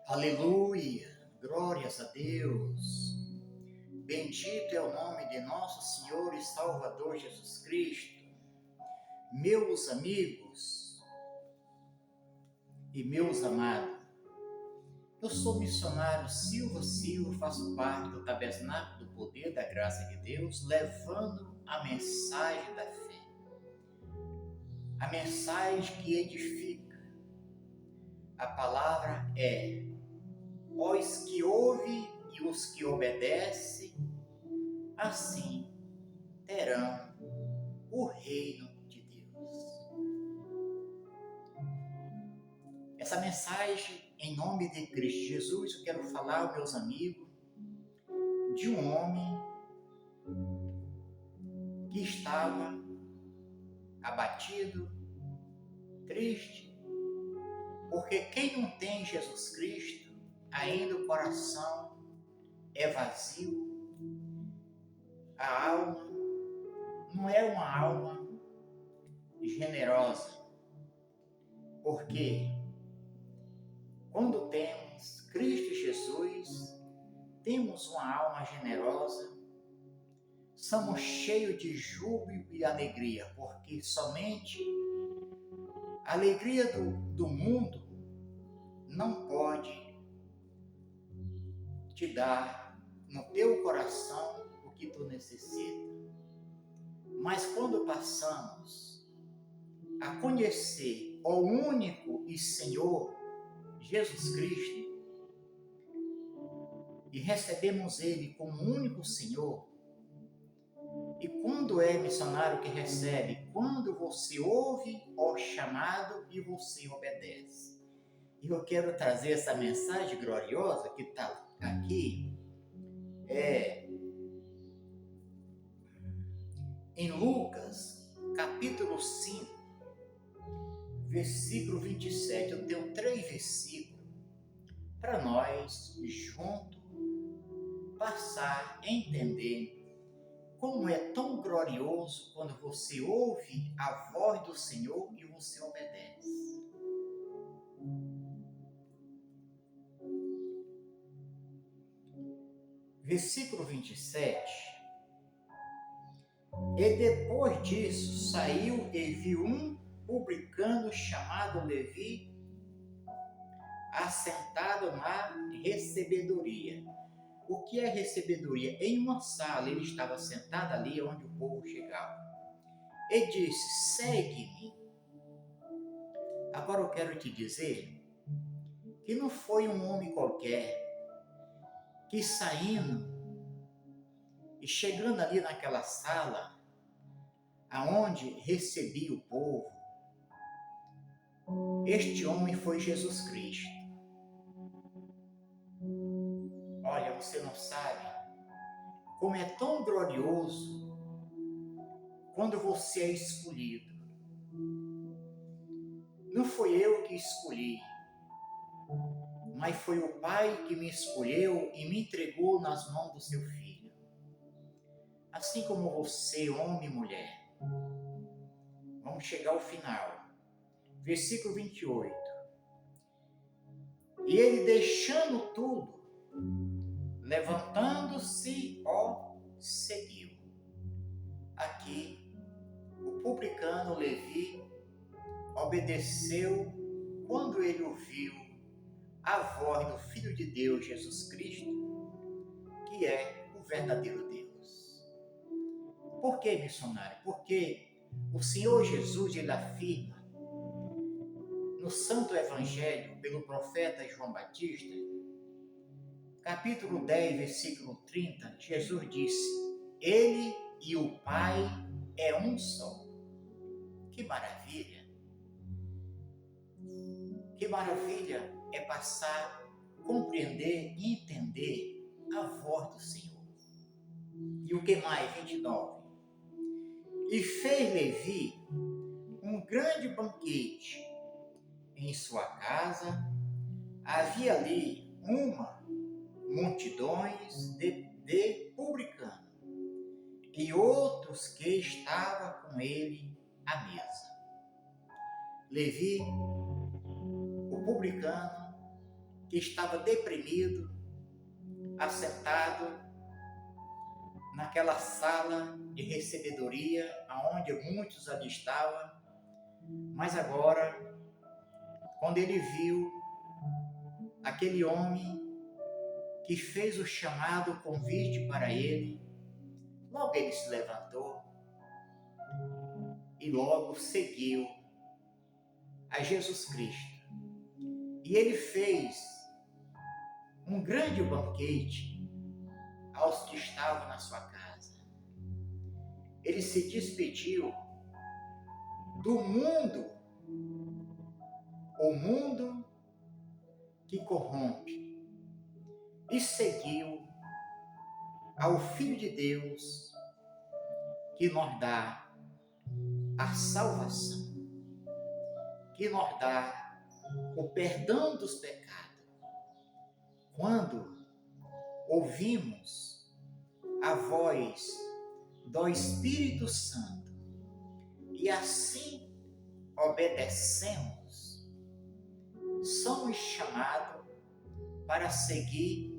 Aleluia, glórias a Deus. Bendito é o nome de nosso Senhor e Salvador Jesus Cristo. Meus amigos e meus amados, eu sou missionário Silva, faço parte do Tabernáculo do Poder da Graça de Deus, levando a mensagem da fé. A mensagem que edifica. A palavra é: os que ouvem e os que obedecem, assim terão o reino de Deus. Essa mensagem, em nome de Cristo Jesus, eu quero falar, meus amigos, de um homem que estava abatido, triste, porque quem não tem Jesus Cristo, ainda o coração é vazio, a alma não é uma alma generosa, porque quando temos Cristo Jesus, temos uma alma generosa, somos cheios de júbilo e alegria, porque somente a alegria do mundo não pode te dar no teu coração o que tu necessita. Mas quando passamos a conhecer o único e Senhor Jesus Cristo e recebemos Ele como único Senhor, e quando é missionário que recebe? Quando você ouve o chamado e você obedece. E eu quero trazer essa mensagem gloriosa que está aqui, em Lucas, capítulo 5, versículo 27. Eu tenho 3 versículos para nós juntos passar a entender como é tão glorioso quando você ouve a voz do Senhor e você obedece. Versículo 27. E depois disso saiu e viu um publicano chamado Levi assentado na recebedoria. O que é recebedoria? Em uma sala, ele estava sentado ali onde o povo chegava. E disse: segue-me. Agora eu quero te dizer que não foi um homem qualquer que saindo e chegando ali naquela sala, aonde recebia o povo, este homem foi Jesus Cristo. Olha, você não sabe como é tão glorioso quando você é escolhido. Não foi eu que escolhi, mas foi o Pai que me escolheu e me entregou nas mãos do seu Filho. Assim como você, homem e mulher. Vamos chegar ao final. Versículo 28. E ele, deixando tudo, levantando-se, seguiu. Aqui, o publicano Levi obedeceu quando ele ouviu a voz do Filho de Deus, Jesus Cristo, que é o verdadeiro Deus. Por que, missionário? Porque o Senhor Jesus, ele afirma no Santo Evangelho, pelo profeta João Batista, capítulo 10, versículo 30, Jesus disse: ele e o Pai é um só. Que maravilha! Que maravilha é passar a compreender e entender a voz do Senhor. E o que mais? 29. E fez Levi um grande banquete em sua casa. Havia ali multidões de publicanos e outros que estavam com ele à mesa. Levi, o publicano, que estava deprimido, assentado naquela sala de recebedoria, aonde muitos ali estavam, mas agora, quando ele viu aquele homem que fez o chamado, o convite para ele, logo ele se levantou e logo seguiu a Jesus Cristo. E ele fez um grande banquete aos que estavam na sua casa. Ele se despediu do mundo, o mundo que corrompe, e seguiu ao Filho de Deus que nos dá a salvação, que nos dá o perdão dos pecados. Quando ouvimos a voz do Espírito Santo e assim obedecemos, somos chamados para seguir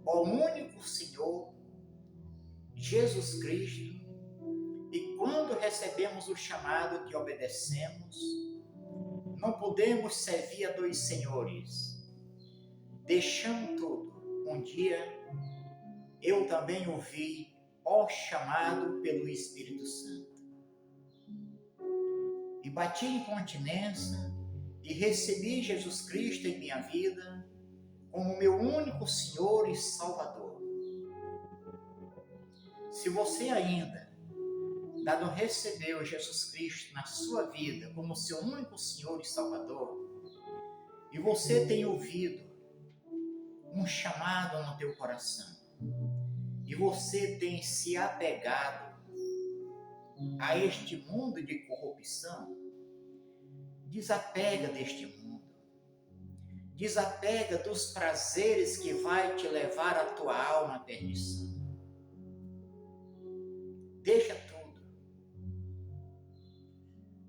o único Senhor, Jesus Cristo. E quando recebemos o chamado que obedecemos, não podemos servir a dois senhores. Deixando tudo. Um dia, eu também ouvi o chamado pelo Espírito Santo. E bati em continência e recebi Jesus Cristo em minha vida como meu único Senhor e Salvador. Se você ainda não recebeu Jesus Cristo na sua vida como seu único Senhor e Salvador, e você tem ouvido um chamado no teu coração, e você tem se apegado a este mundo de corrupção, desapega deste mundo, desapega dos prazeres que vai te levar a tua alma à perdição. Deixa tudo,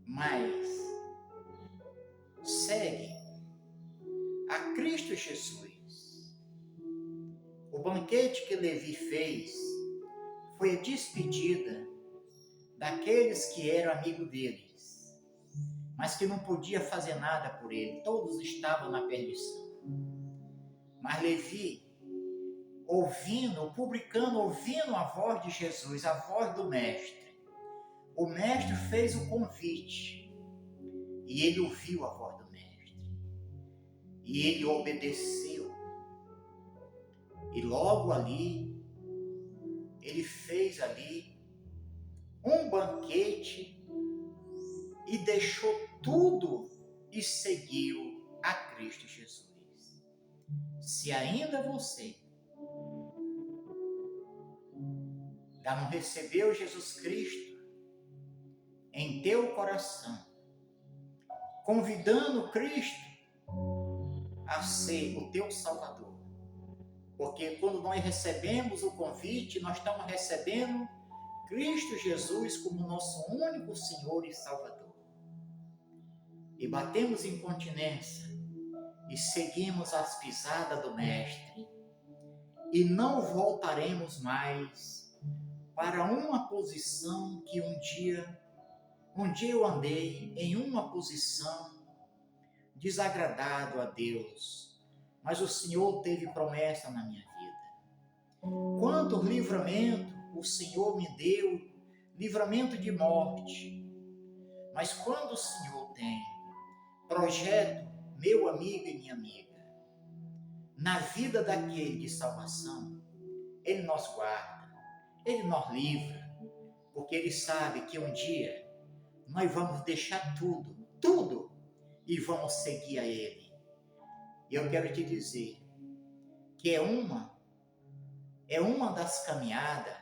mas segue a Cristo Jesus. O banquete que Levi fez foi a despedida daqueles que eram amigos deles, mas que não podia fazer nada por ele. Todos estavam na perdição. Mas Levi, ouvindo, o publicano ouvindo a voz de Jesus, a voz do Mestre, o Mestre fez o convite e ele ouviu a voz do Mestre e ele obedeceu. E logo ali, ele fez ali um banquete e deixou tudo e seguiu a Cristo Jesus. Se ainda você não recebeu Jesus Cristo em teu coração, convidando Cristo a ser o teu Salvador, porque quando nós recebemos o convite, nós estamos recebendo Cristo Jesus como nosso único Senhor e Salvador. E batemos em continência e seguimos as pisadas do Mestre e não voltaremos mais para uma posição que um dia eu andei em uma posição desagradado a Deus, mas o Senhor teve promessa na minha vida. Quanto livramento o Senhor me deu, livramento de morte, mas quando o Senhor tem projeto, meu amigo e minha amiga, na vida daquele de salvação, Ele nos guarda, Ele nos livra, porque Ele sabe que um dia nós vamos deixar tudo, e vamos seguir a Ele. E eu quero te dizer que é uma das caminhadas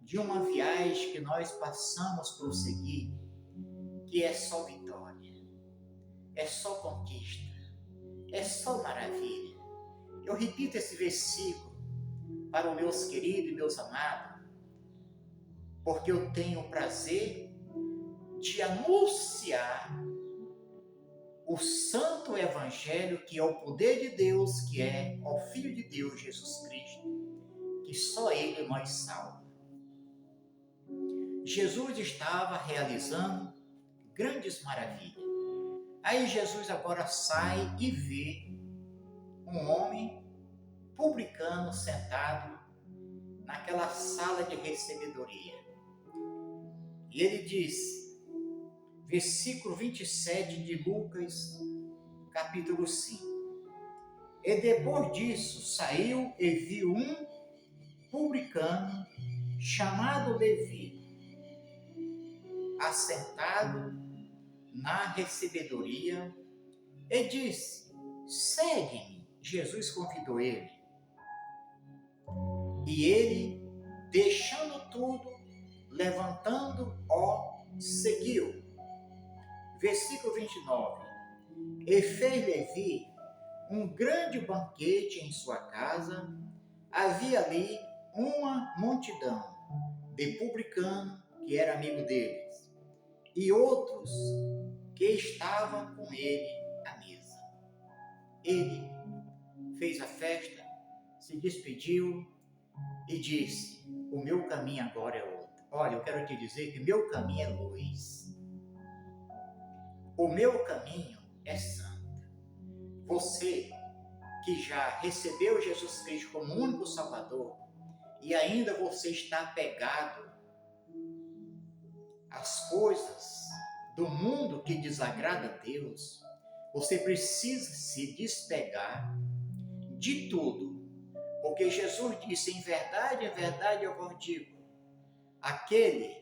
de uma viagem que nós passamos por seguir, que é só vitória, é só conquista, é só maravilha. Eu repito esse versículo para os meus queridos e meus amados, porque eu tenho o prazer de anunciar o santo evangelho, que é o poder de Deus, que é o Filho de Deus, Jesus Cristo, que só Ele nos salva. Jesus estava realizando grandes maravilhas. Aí Jesus agora sai e vê um homem publicano sentado naquela sala de recebedoria. E ele diz, versículo 27 de Lucas, capítulo 5. E depois disso saiu e viu um publicano chamado Levi, assentado na recebedoria, e disse, segue-me. Jesus convidou ele. E ele, deixando tudo, levantando-o, seguiu. Versículo 29. E fez Levi um grande banquete em sua casa. Havia ali uma multidão de publicanos que era amigo deles, e outros que estavam com ele à mesa. Ele fez a festa, se despediu e disse, o meu caminho agora é outro. Olha, eu quero te dizer que meu caminho é luz. O meu caminho é santo. Você que já recebeu Jesus Cristo como único Salvador e ainda você está apegado às coisas do mundo que desagrada a Deus, você precisa se despegar de tudo. Porque Jesus disse, em verdade eu vos digo, aquele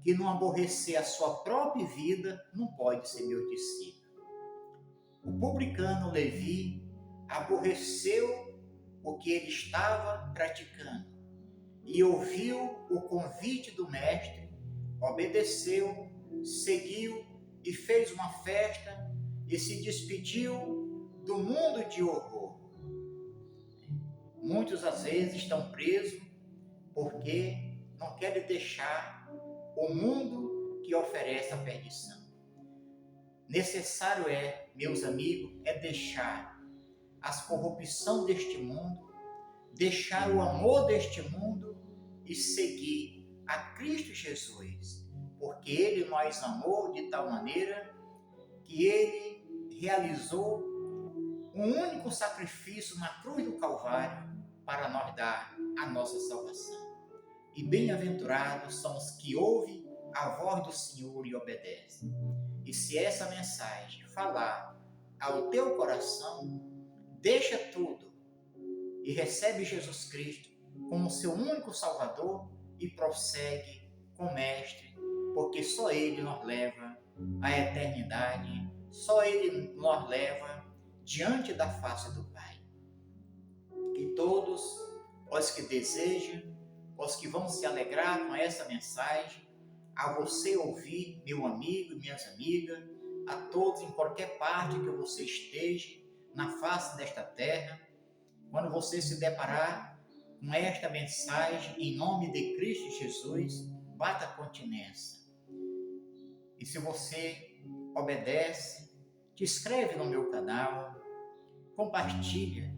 que não aborrecer a sua própria vida não pode ser meu discípulo. O publicano Levi aborreceu o que ele estava praticando e ouviu o convite do mestre, obedeceu, seguiu e fez uma festa e se despediu do mundo de horror. Muitos às vezes estão presos porque não querem deixar o mundo que oferece a perdição. Necessário é, meus amigos, é deixar as corrupções deste mundo, deixar o amor deste mundo e seguir a Cristo Jesus, porque Ele nos amou de tal maneira que Ele realizou um único sacrifício na cruz do Calvário para nós dar a nossa salvação. E bem-aventurados são os que ouvem a voz do Senhor e obedecem. E se essa mensagem falar ao teu coração, deixa tudo e recebe Jesus Cristo como seu único Salvador e prossegue com o Mestre, porque só Ele nos leva à eternidade, só Ele nos leva diante da face do Pai. Que todos os que desejam, os que vão se alegrar com essa mensagem, a você ouvir, meu amigo e minhas amigas, a todos em qualquer parte que você esteja na face desta terra, quando você se deparar com esta mensagem, em nome de Cristo Jesus, bata continência. E se você obedece, te inscreve no meu canal, compartilha.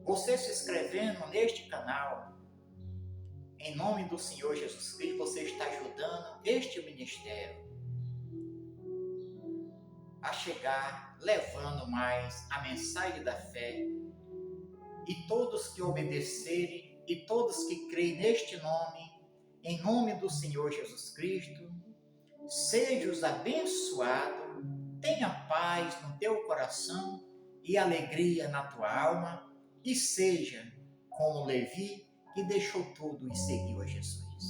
Você se inscrevendo neste canal, em nome do Senhor Jesus Cristo, você está ajudando este ministério a chegar, levando mais a mensagem da fé. E todos que obedecerem e todos que creem neste nome, em nome do Senhor Jesus Cristo, sejam abençoados, tenha paz no teu coração e alegria na tua alma, e seja como Levi, que deixou tudo e seguiu a Jesus.